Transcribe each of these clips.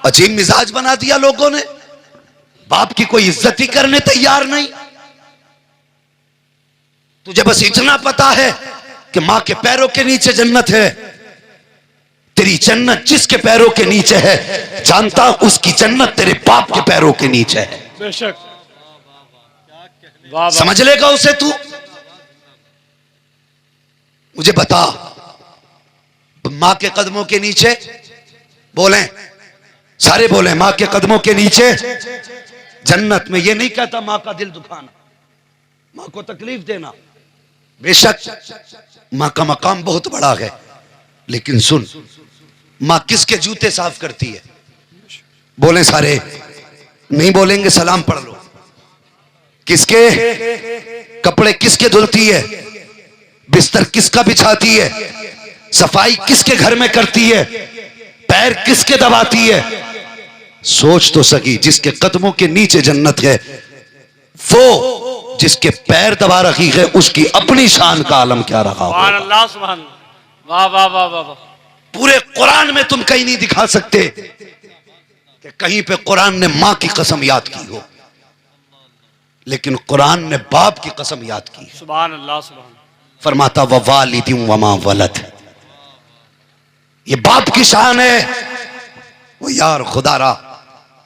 अजीब मिजाज बना दिया लोगों ने, बाप की कोई इज्जत ही करने तैयार नहीं। तुझे बस इतना पता है कि मां के पैरों के नीचे जन्नत है। तेरी जन्नत जिसके पैरों के नीचे है, जानता उसकी जन्नत तेरे बाप के पैरों के नीचे है। बेशक। समझ लेगा उसे तू। मुझे बता, मां के कदमों के नीचे, बोले सारे बोले, मां के कदमों के नीचे जन्नत में। ये नहीं कहता मां का दिल दुखाना, मां को तकलीफ देना। बेशक मां का मकाम बहुत बड़ा है, लेकिन सुन, मां किसके जूते साफ करती है? बोले सारे, नहीं बोलेंगे सलाम पढ़ लो। किसके कपड़े किसके धुलती है? बिस्तर किसका बिछाती है? सफाई किसके घर में करती है? पैर किसके दबाती है? सोच तो सकी, जिसके कदमों के नीचे जन्नत है, वो जिसके पैर दबा रखी है, उसकी अपनी शान का आलम क्या रहा होगा। सुभान अल्लाह, सुभान। वाह वाह वाह वाह। पूरे कुरान में तुम कहीं नहीं दिखा सकते कि कहीं पे कुरान ने मां की कसम याद की हो, लेकिन कुरान ने बाप की कसम याद की। सुभान अल्लाह, सुभान। फरमाता ववालिदिम वमा वलद, ये बाप की शान है। वो यार खुदारा,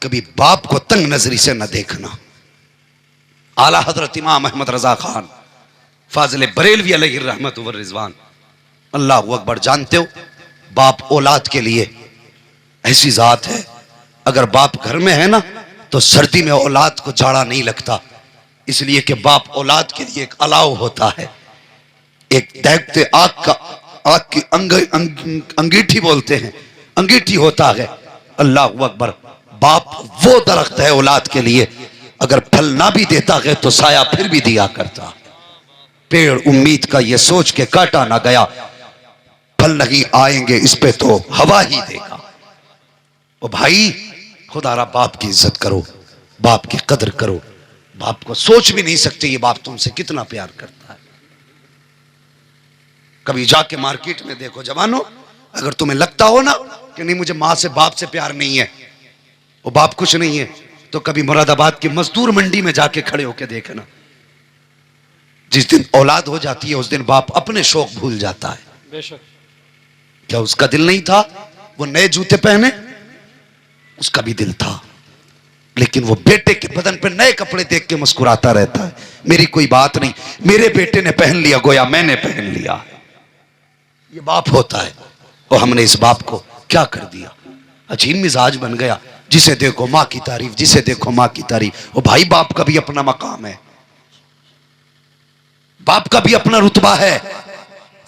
कभी बाप को तंग नजरी से न देखना। आला हजरत इमाम अहमद रजा खान फाजिल बरेलवी अलैहि रहमत व रिजवान, अल्लाह अकबर। जानते हो, बाप औलाद के लिए ऐसी जात है, अगर बाप घर में है ना तो सर्दी में औलाद को जाड़ा नहीं लगता, इसलिए कि बाप औलाद के लिए एक अलाव होता है, एक देखते आग की अंगीठी बोलते हैं, अंगीठी होता है। अल्लाह अकबर। बाप वो दरख्त है औलाद के लिए, अगर फल ना भी देता है तो साया फिर भी दिया करता। पेड़ उम्मीद का ये सोच के काटा ना गया, फल नहीं आएंगे इस पे तो हवा ही देगा। ओ भाई, खुदारा बाप की इज्जत करो, बाप की कदर करो। बाप को सोच भी नहीं सकते ये बाप तुमसे कितना प्यार करता है। कभी जाके मार्केट में देखो जवानों, अगर तुम्हें लगता हो ना कि नहीं मुझे मां से बाप से प्यार नहीं है, वो बाप कुछ नहीं है, तो कभी मुरादाबाद की मजदूर मंडी में जाके खड़े होके देखना। जिस दिन औलाद हो जाती है उस दिन बाप अपने शौक भूल जाता है। बेशक। क्या उसका दिल नहीं था वो नए जूते पहने? उसका भी दिल था, लेकिन वो बेटे के बदन पे नए कपड़े देख के मुस्कुराता रहता है। मेरी कोई बात नहीं, मेरे बेटे ने पहन लिया, गोया मैंने पहन लिया। ये बाप होता है। और हमने इस बाप को क्या कर दिया? अजीब मिजाज बन गया। जिसे देखो मां की तारीफ, जिसे देखो मां की तारीफ। और भाई, बाप का भी अपना मकाम है, बाप का भी अपना रुतबा है।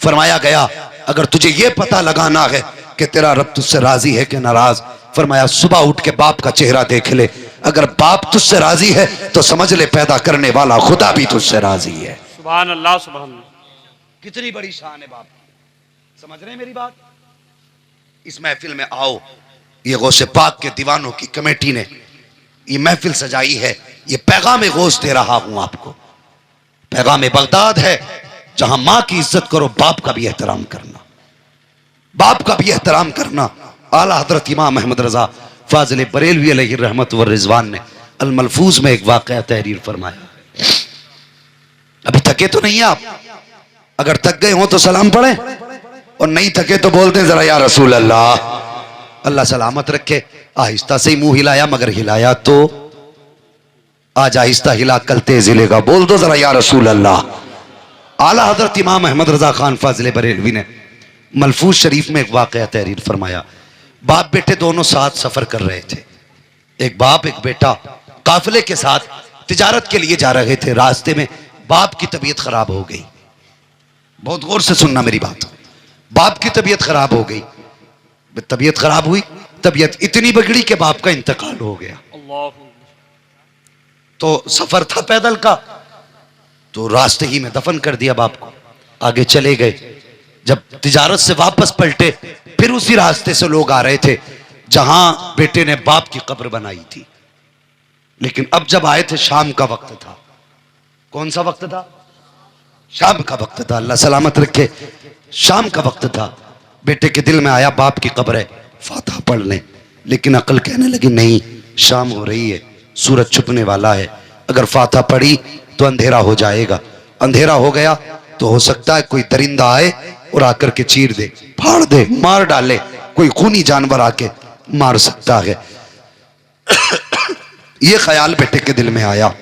फरमाया गया, अगर तुझे यह पता लगाना है कि तेरा रब तुझसे राजी है कि नाराज, फरमाया सुबह उठ के बाप का चेहरा देख ले। अगर बाप तुझसे राजी है तो समझ ले पैदा करने वाला खुदा भी तुझसे राजी है। सुभान अल्लाह, सुभान। कितनी बड़ी शान है बाप की। समझ रहे हैं मेरी बात? इस महफिल में आओ, ये गौसे पाक के दीवानों की कमेटी ने ये महफिल सजाई है। ये पैगाम गौस दे रहा हूं आपको। पैगाम बगदाद है, जहां मां की इज्जत करो, बाप का भी एहतराम करना, बाप का भी एहतराम करना। आला हजरत इमाम अहमद रजा फाजिल बरेलवी अलैहि रहमत व रिजवान ने अल मलफूज में एक वाकया तहरीर फरमाया। अभी थके तो नहीं आप? अगर थक गए हो तो सलाम पढ़े, और नहीं थके तो बोल दें जरा या रसूल अल्लाह। अल्लाह सलामत रखे। आहिस्ता से ही मुंह हिलाया, मगर हिलाया तो आज आहिस्ता हिला, कल तेज हिलेगा। बोल दो जरा या रसूल अल्लाह। आला हजरत इमाम अहमद रजा खान फाजिल बरेलवी ने मलफूज शरीफ में एक वाकया तहरीर फरमाया। बाप बेटे दोनों साथ सफर कर रहे थे। एक बाप एक बेटा काफिले के साथ तिजारत के लिए जा रहे थे। रास्ते में बाप की तबीयत खराब हो गई। बहुत गौर से सुनना मेरी बात। बाप की तबीयत खराब हो गई। तबीयत खराब हुई, तबीयत इतनी बिगड़ी कि बाप का इंतकाल हो गया। तो सफर था पैदल का, तो रास्ते ही में दफन कर दिया बाप को। आगे चले गए। जब तिजारत से वापस पलटे, फिर उसी रास्ते से लोग आ रहे थे जहां बेटे ने बाप की कब्र बनाई थी। लेकिन अब जब आए थे शाम का वक्त था। कौन सा वक्त था? शाम का वक्त था। अल्लाह सलामत रखे। शाम का वक्त था। बेटे के दिल में आया बाप की कब्र है, फातिहा पढ़ लें। लेकिन अकल कहने लगी नहीं, शाम हो रही है, सूरज छुपने वाला है, अगर फातिहा पढ़ी तो अंधेरा हो जाएगा, अंधेरा हो गया तो हो सकता है कोई दरिंदा आए और आकर के चीर दे, फाड़ दे, मार डाले, कोई खूनी जानवर आके मार सकता है। ये ख्याल बेटे के दिल में आया।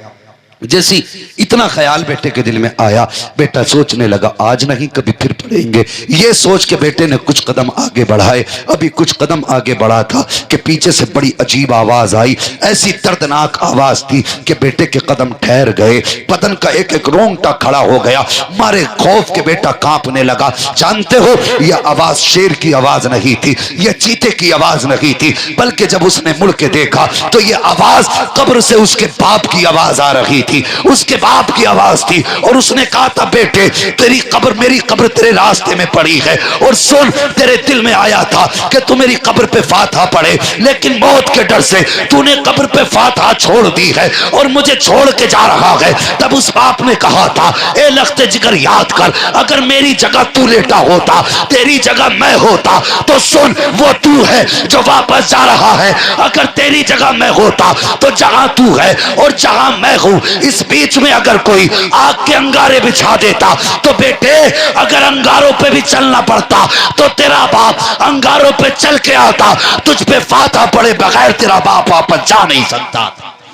जैसी इतना ख्याल बेटे के दिल में आया, बेटा सोचने लगा आज नहीं कभी फिर पढ़ेंगे। ये सोच के बेटे ने कुछ कदम आगे बढ़ाए। अभी कुछ कदम आगे बढ़ा था कि पीछे से बड़ी अजीब आवाज आई। ऐसी दर्दनाक आवाज थी कि बेटे के कदम ठहर गए, बदन का एक एक रोंगटा खड़ा हो गया, मारे खौफ के बेटा कांपने लगा। जानते हो, यह आवाज शेर की आवाज नहीं थी, यह चीते की आवाज नहीं थी, बल्कि जब उसने मुड़ के देखा तो यह आवाज कब्र से उसके बाप की आवाज आ रही थी, उसके बाप की आवाज थी। और उसने कहा था बेटे तेरी कब्र, मेरी कब्र तेरे रास्ते में पड़ी है, और सुन तेरे दिल में आया था कि तू मेरी कब्र पे फातिहा पढ़े, लेकिन मौत के डर से तूने कब्र पे फातिहा छोड़ दी है और मुझे छोड़ के जा रहा है। तब उस बाप ने कहा था ए लख्ते जिगर याद कर, अगर मेरी जगह तू लेटा होता, तेरी जगह मैं होता, तो सुन वो तू है जो वापस जा रहा है, अगर तेरी जगह मैं होता तो जहां तू है और जहां मैं हूं इस बीच में अगर कोई आग के अंगारे बिछा देता तो बेटे अगर अंगारों पे भी चलना पड़ता तो तेरा बाप अंगारों पे चल के आता, तुझ पे फातिहा पड़े बगैर तेरा बाप वापस जा नहीं सकता।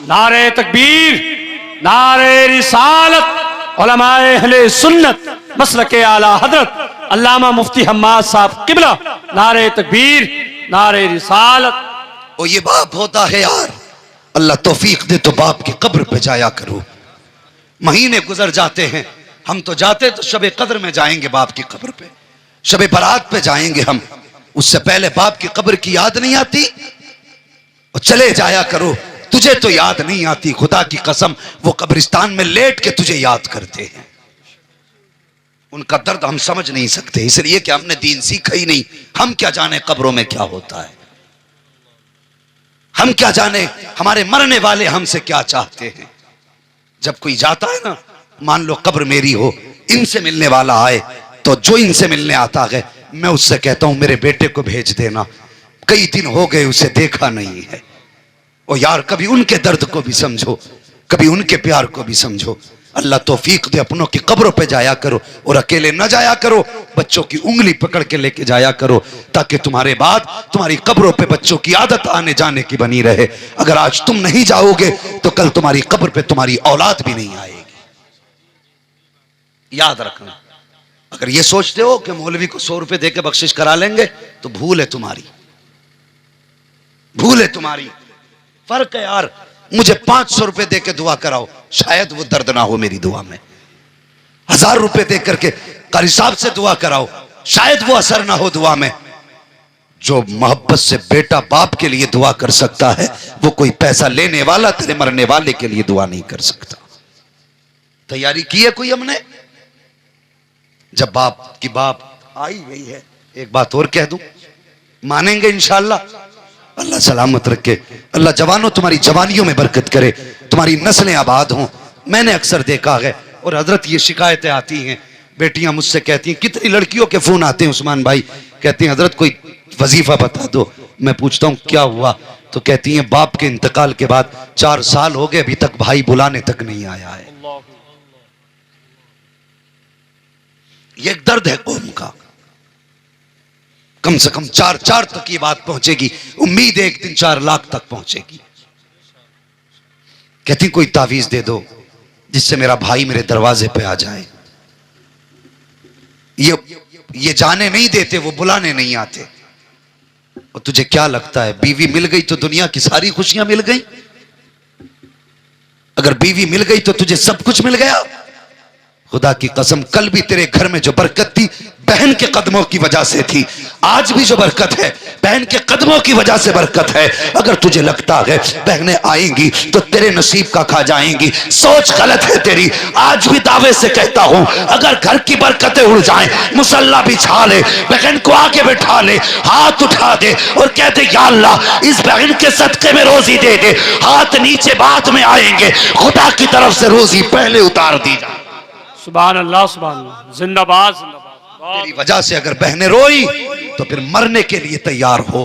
नारे तकबीर, नारे रिसालत, उलमाए अहले सुन्नत, मसलके आला हजरत अल्लामा मुफ्ती हम्माद साहब किबला, नारे तकबीर, नारे रिसालत। और ये बाप होता है यार, अल्लाह तौफीक दे तो बाप की कब्र पे जाया करो। महीने गुजर जाते हैं, हम तो जाते तो शबे कद्र में जाएंगे बाप की कब्र पे, शबे बारात पे जाएंगे हम, उससे पहले बाप की कब्र की याद नहीं आती। और चले जाया करो, तुझे तो याद नहीं आती, खुदा की कसम वो कब्रिस्तान में लेट के तुझे याद करते हैं। उनका दर्द हम समझ नहीं सकते, इसलिए कि हमने दीन सीखा ही नहीं। हम क्या जाने कब्रों में क्या होता है, हम क्या जाने हमारे मरने वाले हमसे क्या चाहते हैं। जब कोई जाता है ना, मान लो कब्र मेरी हो, इनसे मिलने वाला आए, तो जो इनसे मिलने आता है मैं उससे कहता हूं मेरे बेटे को भेज देना, कई दिन हो गए उसे देखा नहीं है। और यार कभी उनके दर्द को भी समझो, कभी उनके प्यार को भी समझो। अल्लाह तौफीक दे, अपनों की कब्रों पे जाया करो, और अकेले न जाया करो, बच्चों की उंगली पकड़ के लेके जाया करो, ताकि तुम्हारे बाद तुम्हारी कब्रों पे बच्चों की आदत आने जाने की बनी रहे। अगर आज तुम नहीं जाओगे तो कल तुम्हारी कब्र पे तुम्हारी औलाद भी नहीं आएगी। याद रखना, अगर ये सोचते हो कि मौलवी को 100 रुपए देके बख्शिश करा लेंगे तो भूल है तुम्हारी, भूल है तुम्हारी। फर्क है यार, मुझे 500 रुपए देके दुआ कराओ, शायद वो दर्द ना हो मेरी दुआ में। 1000 रुपए दे करके कारी साहब से दुआ कराओ, शायद वो असर ना हो दुआ में। जो मोहब्बत से बेटा बाप के लिए दुआ कर सकता है, वो कोई पैसा लेने वाला तेरे मरने वाले के लिए दुआ नहीं कर सकता। तैयारी की है कोई हमने? जब बाप की बाप आई गई है, एक बात और कह दूं, मानेंगे इंशाअल्लाह। अल्लाह सलामत रखे, अल्लाह जवानों तुम्हारी जवानियों में बरकत करे, तुम्हारी नस्लें आबाद हों। मैंने अक्सर देखा है, और हजरत ये शिकायतें आती हैं, बेटियां मुझसे कहती हैं, कितनी लड़कियों के फोन आते हैं उस्मान भाई, कहती हैं हजरत कोई वजीफा बता दो। मैं पूछता हूं क्या हुआ, तो कहती हैं बाप के इंतकाल के बाद 4 साल हो गए, अभी तक भाई बुलाने तक नहीं आया है। ये एक दर्द है कौम का। कम से कम 4 तक ये बात पहुंचेगी, उम्मीद है एक दिन 4 लाख तक पहुंचेगी। कहती कोई तावीज दे दो जिससे मेरा भाई मेरे दरवाजे पे आ जाए। ये जाने नहीं देते, वो बुलाने नहीं आते। और तुझे क्या लगता है बीवी मिल गई तो दुनिया की सारी खुशियां मिल गई? अगर बीवी मिल गई तो तुझे सब कुछ मिल गया? खुदा की कसम, कल भी तेरे घर में जो बरकत थी बहन के कदमों की वजह से थी, आज भी जो बरकत है बहन के कदमों की वजह से बरकत है। अगर तुझे लगता है बहनें आएंगी तो तेरे नसीब का खा जाएंगी, सोच गलत है तेरी। आज भी दावे से कहता हूं, अगर घर की बरकतें उड़ जाएं, मुसल्ला बिछा ले, बहन को आगे बैठा ले, हाथ उठा दे और कह दे या अल्लाह इस बहन के सदके में रोजी दे दे। हाथ नीचे बाद में आएंगे, खुदा की तरफ से रोजी पहले उतार दी जाए। सुभान अल्लाह, सुभान अल्लाह, जिंदाबाद जिंदाबाद। तेरी वजह से अगर बहनें रोई तो फिर मरने के लिए तैयार हो,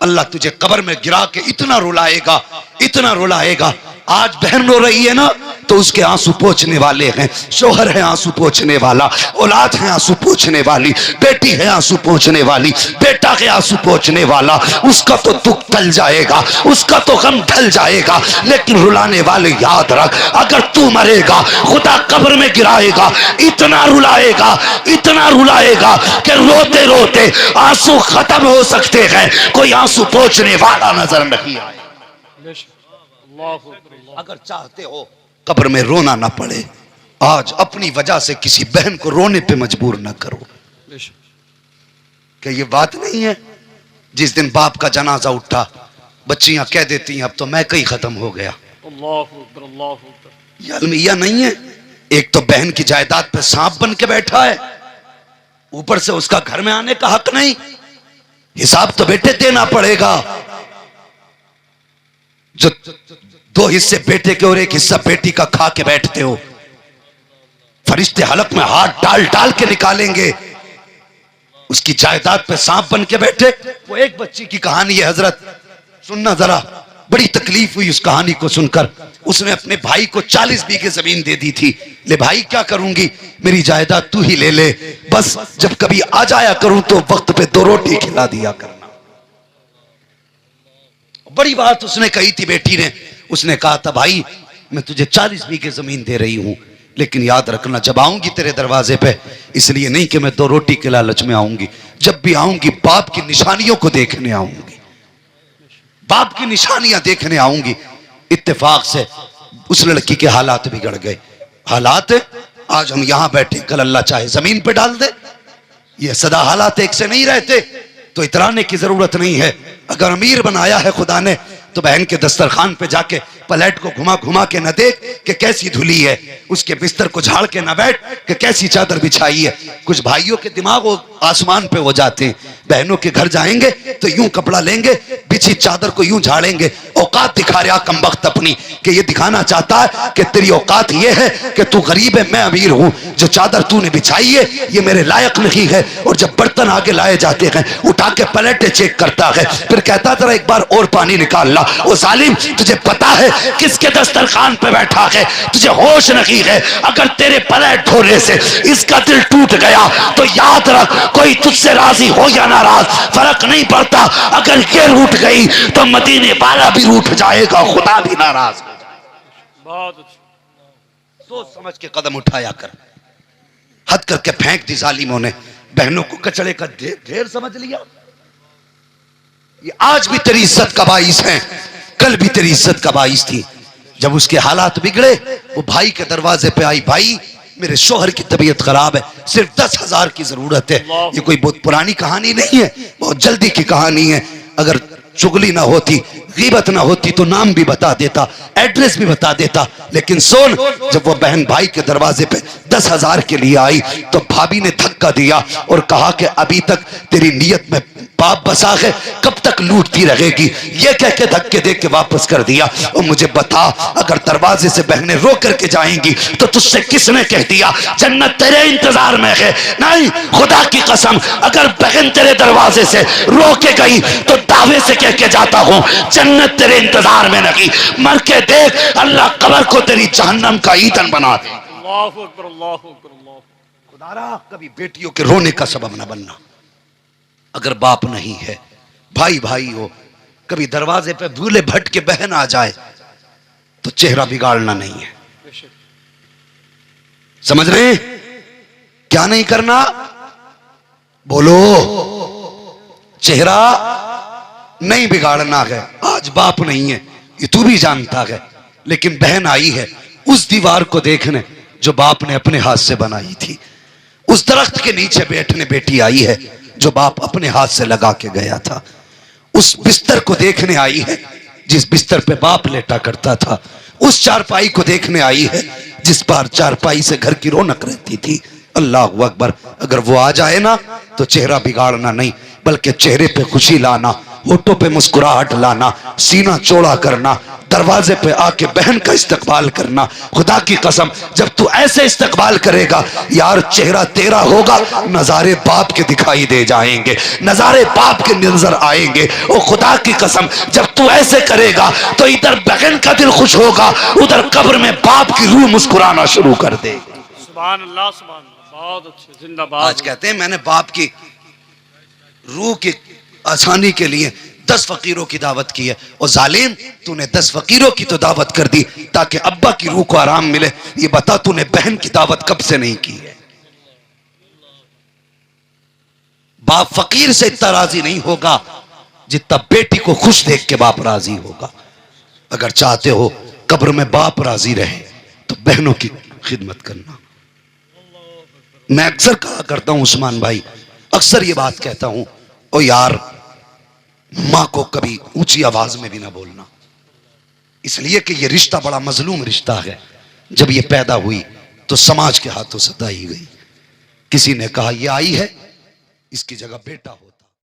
अल्लाह तुझे कब्र में गिरा के इतना रुलाएगा, इतना रुलाएगा। आज बहन रो रही है ना, तो उसके आंसू पोंछने वाले हैं, शोहर है आंसू पोंछने वाला, औलाद है आंसू पोंछने वाली, बेटी है आंसू पोंछने वाली, बेटा है आंसू पोंछने वाला। उसका तो दुख टल जाएगा, उसका तो गम ढल जाएगा, लेकिन रुलाने वाले याद रख, अगर तू मरेगा खुदा कब्र में गिराएगा, इतना रुलाएगा, इतना रुलाएगा कि रोते रोते आंसू खत्म हो सकते हैं, कोई आंसू पोंछने वाला नजर नहीं आए। अगर चाहते हो कब्र में रोना ना पड़े, आज अपनी वजह से किसी बहन को रोने पे मजबूर ना करो। क्या ये बात नहीं है? जिस दिन बाप का जनाजा उठा, बच्चियां कह देती हैं अब तो मैं कहीं खत्म हो गया। ये अलमिया नहीं है। एक तो बहन की जायदाद पे सांप बन के बैठा है, ऊपर से उसका घर में आने का हक नहीं। हिसाब तो बेटे देना पड़ेगा। जो 2 हिस्से बेटे के और 1 हिस्सा बेटी का खा के बैठते हो, फरिश्ते हलक में हाथ डाल डाल के निकालेंगे। उसकी जायदाद पे सांप बन के बैठे। वो एक बच्ची की कहानी है हजरत, सुनना जरा, बड़ी तकलीफ हुई उस कहानी को सुनकर। उसने अपने भाई को 40 बीघे जमीन दे दी थी। ले भाई क्या करूंगी, मेरी जायदाद तू ही ले ले, बस जब कभी आ जाया करूं तो वक्त पे 2 रोटी खिला दिया करना। बड़ी बात उसने कही थी बेटी ने। उसने कहा था भाई मैं तुझे 40 बीघे जमीन दे रही हूं, लेकिन याद रखना जब आऊंगी तेरे दरवाजे पे, इसलिए नहीं कि मैं 2 रोटी के लालच में आऊंगी, जब भी आऊंगी बाप की निशानियों को देखने आऊंगी, बाप की निशानियां देखने आऊंगी। इत्तेफाक से उस लड़की के हालात बिगड़ गए। हालात आज हम यहां बैठे, कल अल्लाह चाहे जमीन पे डाल दे। ये सदा हालात एक से नहीं रहते, तो इतराने की जरूरत नहीं है। अगर अमीर बनाया है खुदा ने, तो बहन के दस्तरखान पे जाके प्लेट को घुमा घुमा के न देख कि कैसी धुली है, उसके बिस्तर को झाड़ के न बैठ कि कैसी चादर बिछाई है। कुछ भाइयों के दिमाग आसमान पे हो जाते हैं। बहनों के घर जाएंगे तो यूं कपड़ा लेंगे, बिछी चादर को यूं झाड़ेंगे। औकात दिखा रहा कमबख्त अपनी, कि ये दिखाना चाहता है कि तेरी औकात ये है कि तू गरीब है मैं अमीर हूं, जो चादर तूने बिछाई है ये मेरे लायक नहीं है। और जब बर्तन आगे लाए जाते हैं उठा के प्लेटें चेक करता है, फिर कहता था एक बार और पानी निकाल ला। ओ जालिम, तुझे पता है किसके दस्तरखान पे बैठा है, तुझे होश नहीं है। अगर तेरे प्लेट धोने से इसका दिल टूट गया तो याद रख, कोई तुझसे राजी हो या नाराज फर्क नहीं पड़ता। अगर ये रूठ गई तो मदीने वाला भी रूठ जाएगा, खुदा भी नाराज हो जाएगा। बहुत अच्छा। सोच समझ के कदम उठाया कर। हद करके फेंक दी जालिमों ने। बहनों को कचड़े का ढेर समझ लिया। ये आज भी तेरी इज्जत का बाइस है, कल भी तेरी इज्जत का बाइस थी। जब उसके हालात बिगड़े, वो भाई के दरवाजे पे आई, भाई मेरे शोहर की तबीयत खराब है, सिर्फ 10,000 की जरूरत है। ये कोई बहुत पुरानी कहानी नहीं है, बहुत जल्दी की कहानी है। अगर चुगली ना होती, गीबत ना होती तो नाम भी बता देता, एड्रेस भी बता देता। लेकिन सुन, जब वो बहन भाई के दरवाजे पे 10,000 के लिए आई तो भाभी ने धक्का दिया और कहा कि अभी तक तेरी नीयत में पाप बसा है, कब तक लूटती रहेगी। ये कह के धक्के दे के वापस कर दिया। और मुझे बता, अगर दरवाजे से बहनें रो करके जाएंगी तो तुझसे किसने कह दिया जन्नत तेरे इंतजार में है? नहीं, खुदा की कसम, अगर बहन तेरे दरवाजे से रो के गई तो दावे से कह के जाता हूं जन्नत तेरे इंतजार में नहीं। मर के देख, अल्लाह कब्र को तेरी जहन्नम का ईंधन बना दे। अल्लाहु अकबर, अल्लाहु अकबर, अल्लाहु अकबर। खुदारा कभी बेटियों के रोने का सबब न बनना। अगर बाप नहीं है, भाई भाई हो, कभी दरवाजे पे भूले भट के बहन आ जाए तो चेहरा बिगाड़ना नहीं है। समझ रहे? क्या नहीं करना? बोलो। चेहरा नहीं बिगाड़ना है। आज बाप नहीं है, ये तू भी जानता है, लेकिन बहन आई है उस दीवार को देखने जो बाप ने अपने हाथ से बनाई थी। उस दरख्त के नीचे बैठने बेटी आई है जो बाप अपने हाथ से लगा के गया था। उस बिस्तर को देखने आई है जिस बिस्तर पे बाप लेटा करता था। उस चारपाई को देखने आई है जिस पर चारपाई से घर की रौनक रहती थी। अल्लाह अकबर। अगर वो आ जाए ना तो चेहरा बिगाड़ना नहीं, बल्कि चेहरे पे खुशी लाना, होठों पे मुस्कुराहट लाना, सीना चौड़ा करना, दरवाजे पे आके बहन का इस्तकबाल करना। खुदा की कसम जब तू ऐसे इस्तकबाल करेगा यार, चेहरा तेरा होगा, नजारे बाप के दिखाई दे जाएंगे, नजारे बाप के नजर आएंगे। ओ खुदा की कसम जब तू ऐसे करेगा तो इधर बहन का दिल खुश होगा, उधर कब्र में बाप की रूह मुस्कुराना शुरू कर देगी। सुभान अल्लाह, सुभान अल्लाह, बहुत अच्छे, जिंदाबाद। आज कहते हैं मैंने बाप की रूह की आसानी के लिए 10 फकीरों की दावत की है। और जालिम, तूने 10 फकीरों की तो दावत कर दी ताकि अब्बा की रूह को आराम मिले। ये बता तूने बहन की दावत कब से नहीं की है? बाप फकीर से इतना राजी नहीं होगा जितना बेटी को खुश देख के बाप राजी होगा। अगर चाहते हो कब्र में बाप राजी रहे तो बहनों की खिदमत करना। मैं अक्सर कहा करता हूं उस्मान भाई, अक्सर ये बात कहता हूं, ओ यार मां को कभी ऊंची आवाज में भी ना बोलना, इसलिए कि ये रिश्ता बड़ा मजलूम रिश्ता है। जब ये पैदा हुई तो समाज के हाथों सताई गई। किसी ने कहा ये आई है, इसकी जगह बेटा हो